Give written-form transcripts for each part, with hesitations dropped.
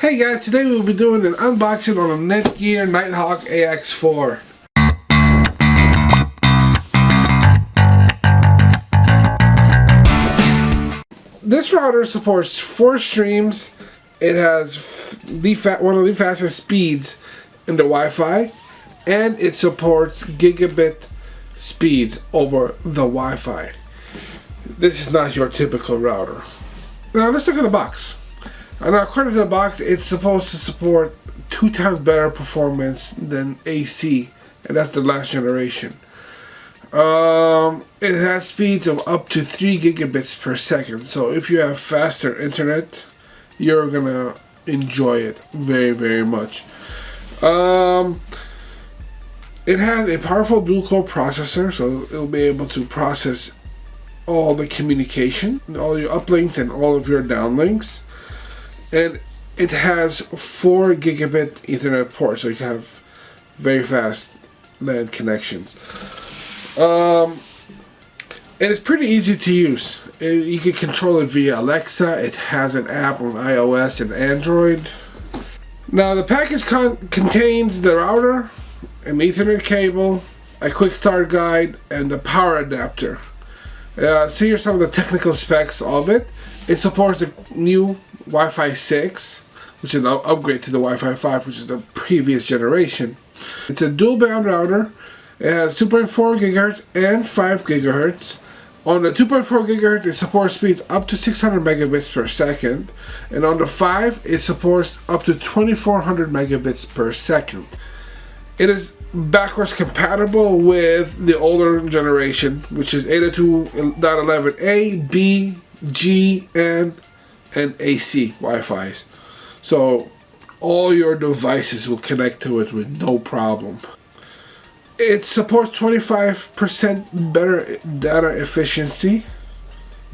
Hey guys, today we'll be doing an unboxing on a Netgear Nighthawk AX4. This router supports 4 streams. It has one of the fastest speeds in the Wi-Fi, and it supports gigabit speeds over the Wi-Fi. This is not your typical router. Now let's look at the box. And according to the box, it's supposed to support 2 times better performance than AC, and that's the last generation. It has speeds of up to 3 gigabits per second, so if you have faster internet, you're gonna enjoy it very, very much. It has a powerful dual-core processor, so it'll be able to process all the communication, all your uplinks and all of your downlinks. And it has 4 gigabit Ethernet ports, so you can have very fast LAN connections. And it's pretty easy to use. You can control it via Alexa. It has an app on iOS and Android. Now the package contains the router, an Ethernet cable, a quick start guide, and the power adapter. So here's some of the technical specs of it. It supports the new Wi-Fi 6, which is an upgrade to the Wi-Fi 5, which is the previous generation. It's a dual band router. It has 2.4 GHz and 5 GHz. On the 2.4 GHz, it supports speeds up to 600 megabits per second, and on the 5, it supports up to 2400 megabits per second. It is backwards compatible with the older generation, which is 802.11a, B, G, and AC Wi-Fi's. So all your devices will connect to it with no problem. It supports 25% better data efficiency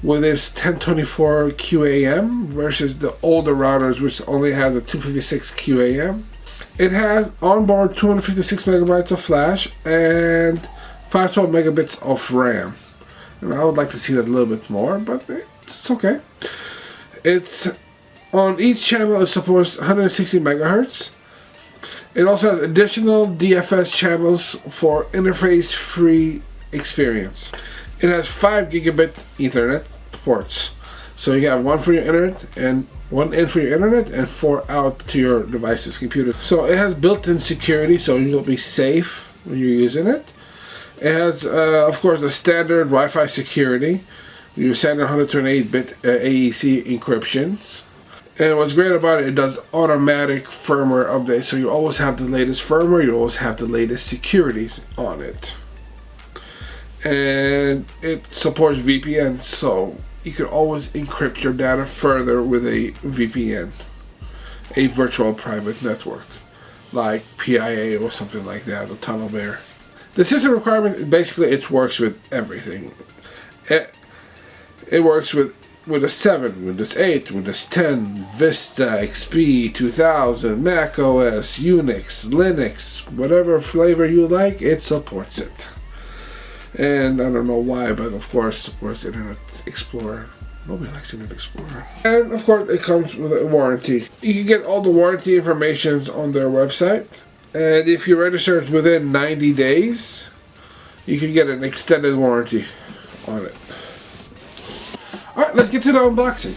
with its 1024 QAM versus the older routers, which only have the 256 QAM. It has onboard 256 megabytes of flash and 512 megabits of RAM. And I would like to see that a little bit more, but it's okay. It's on each channel. It supports 160 megahertz. It also has additional DFS channels for interface-free experience. It has 5 gigabit Ethernet ports, so you have one for your internet and one in for your internet and 4 out to your device's computer. So it has built-in security, so you'll be safe when you're using it. It has, of course, the standard Wi-Fi security. Your standard 128-bit AEC encryptions. And what's great about it does automatic firmware updates, so you always have the latest firmware, you always have the latest securities on it. And it supports VPN, so you can always encrypt your data further with a VPN, a virtual private network, like PIA or something like that, or Tunnel Bear. The system requirement, basically, it works with everything. It works with Windows 7, Windows 8, Windows 10, Vista, XP, 2000, Mac OS, Unix, Linux, whatever flavor you like, it supports it. And I don't know why, but of course supports Internet Explorer. Nobody likes Internet Explorer. And of course it comes with a warranty. You can get all the warranty information on their website. And if you register within 90 days, you can get an extended warranty on it. Alright, let's get to the unboxing.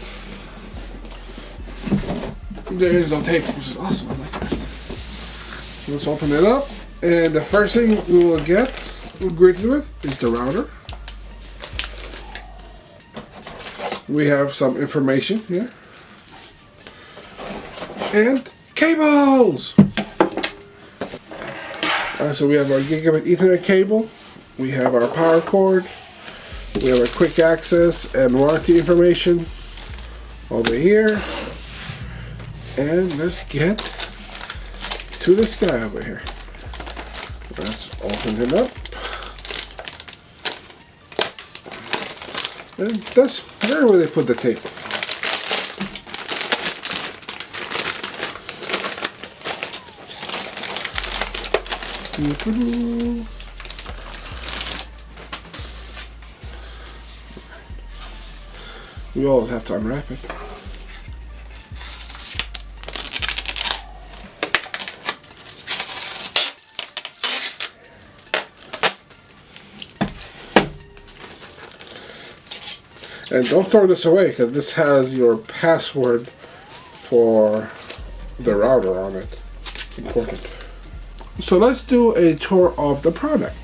There is no tape, which is awesome. I like that. Let's open it up. And the first thing we will get, we're greeted with, is the router. We have some information here. And cables! So we have our gigabit Ethernet cable. We have our power cord. We have our quick access and warranty information over here. And let's get to this guy over here. Let's open him up. And that's where they put the tape. We always have to unwrap it. And don't throw this away, because this has your password for the router on it. Important. So let's do a tour of the product.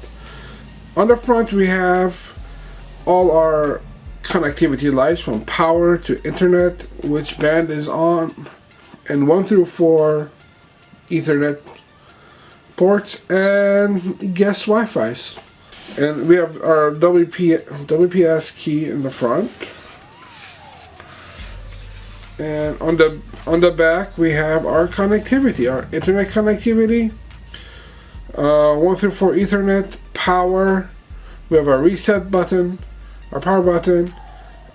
On the front we have all our connectivity lights, from power to internet, which band is on, and 1 through 4 Ethernet ports, and guest Wi-Fi's. And we have our WPS key in the front. And on the back we have our connectivity, our internet connectivity, 1 through 4 Ethernet, power. We have our reset button, our power button,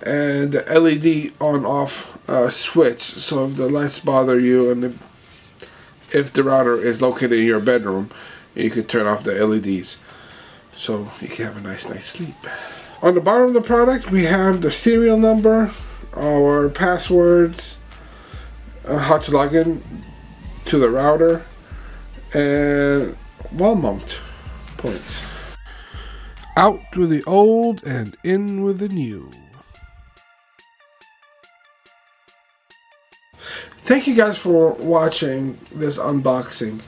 and the LED on-off switch. So if the lights bother you, and if the router is located in your bedroom, you can turn off the LEDs, so you can have a nice night's sleep. On the bottom of the product, we have the serial number, our passwords, how to log in to the router, and wall mount points. Out with the old and in with the new. Thank you guys for watching this unboxing.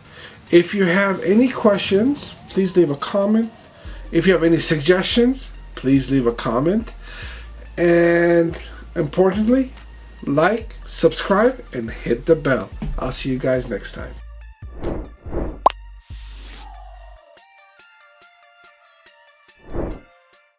If you have any questions, please leave a comment. If you have any suggestions, please leave a comment. And importantly, like, subscribe, and hit the bell. I'll see you guys next time.